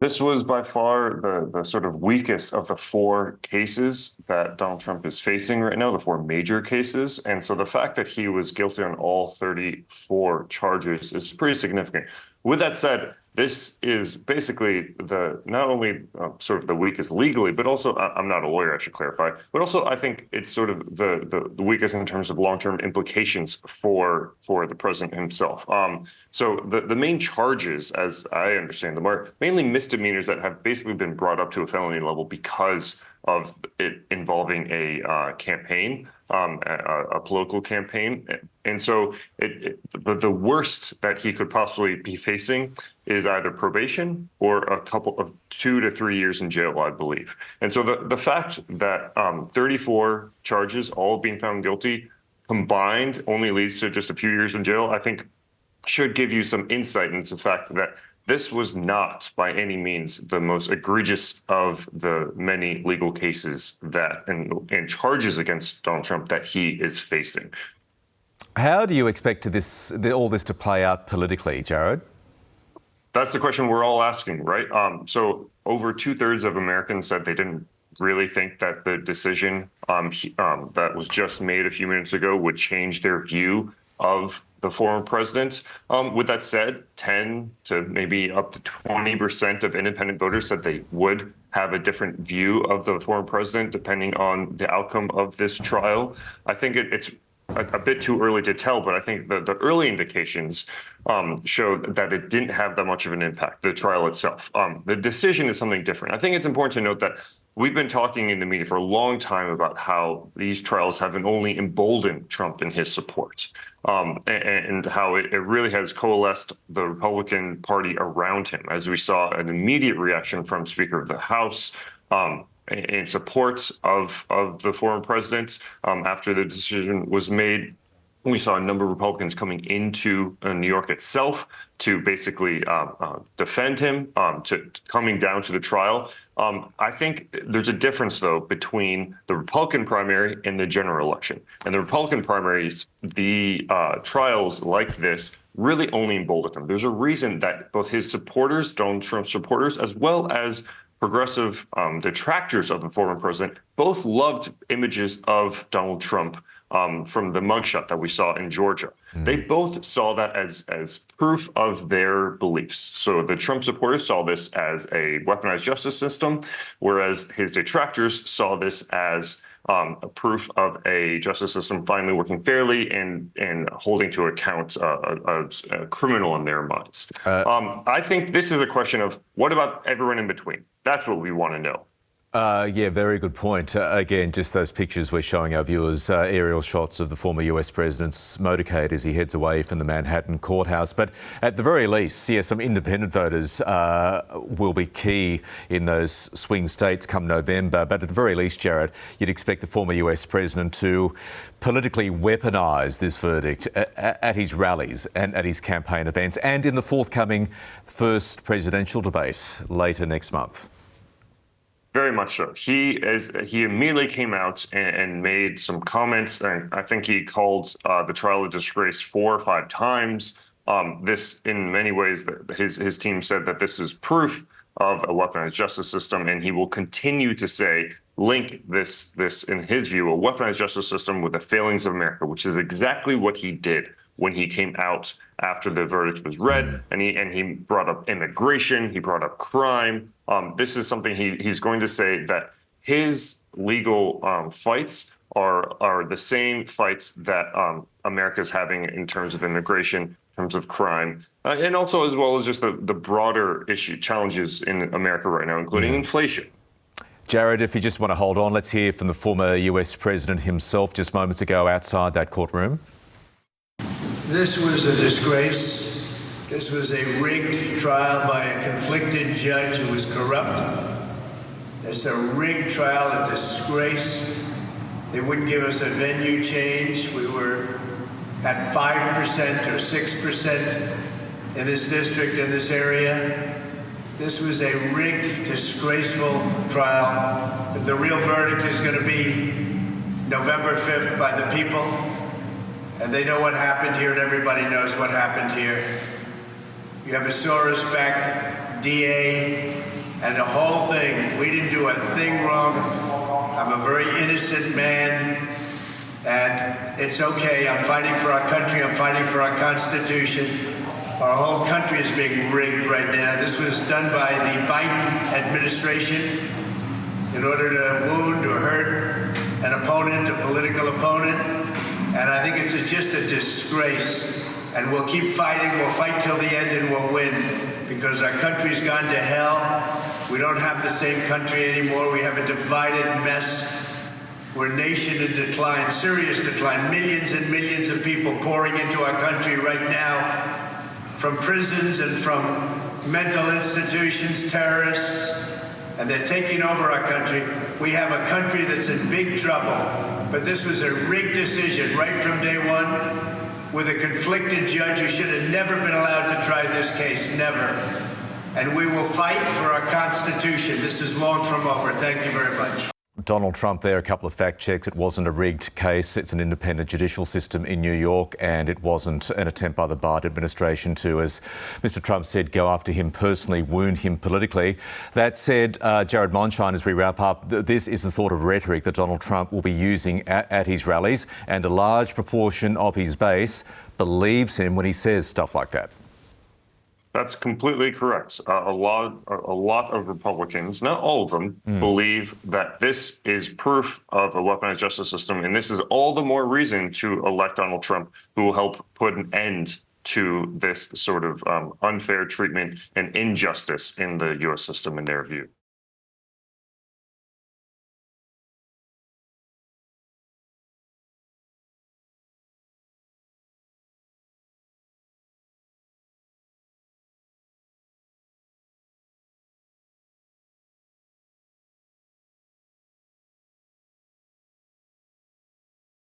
This was by far the sort of weakest of the four cases that Donald Trump is facing right now, the four major cases. And so the fact that he was guilty on all 34 charges is pretty significant. With that said, this is basically the not only sort of the weakest legally, but also I'm not a lawyer, I should clarify, but also I think it's sort of the weakest in terms of long-term implications for the president himself. So the main charges, as I understand them, are mainly misdemeanors that have basically been brought up to a felony level because of it involving a campaign, a political campaign. And so the worst that he could possibly be facing is either probation or a couple of 2 to 3 years in jail, I believe. And so the fact that 34 charges, all being found guilty, combined only leads to just a few years in jail, I think should give you some insight into the fact that this was not by any means the most egregious of the many legal cases that and charges against Donald Trump that he is facing. How do you expect all this to play out politically, Jared? That's the question we're all asking, right? So over 2/3 of Americans said they didn't really think that the decision that was just made a few minutes ago would change their view of the former president. With that said, 10 to maybe up to 20% of independent voters said they would have a different view of the former president depending on the outcome of this trial. I think it's a bit too early to tell, but I think the early indications showed that it didn't have that much of an impact, the trial itself. The decision is something different. I think it's important to note that we've been talking in the media for a long time about how these trials haven't only emboldened Trump and his support, and how it really has coalesced the Republican Party around him, as we saw an immediate reaction from Speaker of the House in support of the former president after the decision was made. We saw a number of Republicans coming into New York itself to basically defend him, to coming down to the trial. I think there's a difference, though, between the Republican primary and the general election. And the Republican primaries, the trials like this really only emboldened him. There's a reason that both his supporters, Donald Trump's supporters, as well as progressive detractors of the former president, both loved images of Donald Trump from the mugshot that we saw in Georgia. They both saw that as proof of their beliefs. So the Trump supporters saw this as a weaponized justice system, whereas his detractors saw this as a proof of a justice system finally working fairly and holding to account a criminal in their minds. I think this is a question of what about everyone in between? That's what we want to know. Yeah, very good point. Again, just those pictures we're showing our viewers, aerial shots of the former US president's motorcade as he heads away from the Manhattan courthouse. But at the very least, yeah, some independent voters will be key in those swing states come November. But at the very least, Jared, you'd expect the former US president to politically weaponise this verdict at his rallies and at his campaign events and in the forthcoming first presidential debate later next month. Very much so. He immediately came out and made some comments, and I think he called the trial a disgrace 4 or 5 times. This, in many ways, his team said that this is proof of a weaponized justice system, and he will continue to link this, in his view, a weaponized justice system with the failings of America, which is exactly what he did when he came out after the verdict was read, and he brought up immigration, he brought up crime. This is something he's going to say that his legal fights are the same fights that America's having in terms of immigration, in terms of crime, and also as well as just the broader challenges in America right now, including inflation. Jared, if you just want to hold on, let's hear from the former US president himself just moments ago outside that courtroom. This was a disgrace. This was a rigged trial by a conflicted judge who was corrupt. It's a rigged trial, a disgrace. They wouldn't give us a venue change. We were at 5% or 6% in this district, in this area. This was a rigged, disgraceful trial. The real verdict is going to be November 5th by the people. And they know what happened here, and everybody knows what happened here. You have a Soros-backed DA And the whole thing, we didn't do a thing wrong. I'm a very innocent man, and it's okay. I'm fighting for our country. I'm fighting for our Constitution. Our whole country is being rigged right now. This was done by the Biden administration in order to wound or hurt an opponent, a political opponent. And I think it's just a disgrace. And we'll keep fighting. We'll fight till the end and we'll win, because our country's gone to hell. We don't have the same country anymore. We have a divided mess. We're a nation in decline, serious decline. Millions and millions of people pouring into our country right now, from prisons and from mental institutions, terrorists, and they're taking over our country. We have a country that's in big trouble, but this was a rigged decision right from day one, with a conflicted judge who should have never been allowed to try this case, never. And we will fight for our Constitution. This is long from over. Thank you very much. Donald Trump there, a couple of fact checks. It wasn't a rigged case. It's an independent judicial system in New York, and it wasn't an attempt by the Biden administration to, as Mr. Trump said, go after him personally, wound him politically. That said, Jared Monshine, as we wrap up, this is the sort of rhetoric that Donald Trump will be using at his rallies, and a large proportion of his base believes him when he says stuff like that. That's completely correct. A lot of Republicans, not all of them, believe that this is proof of a weaponized justice system, and this is all the more reason to elect Donald Trump, who will help put an end to this sort of unfair treatment and injustice in the U.S. system in their view.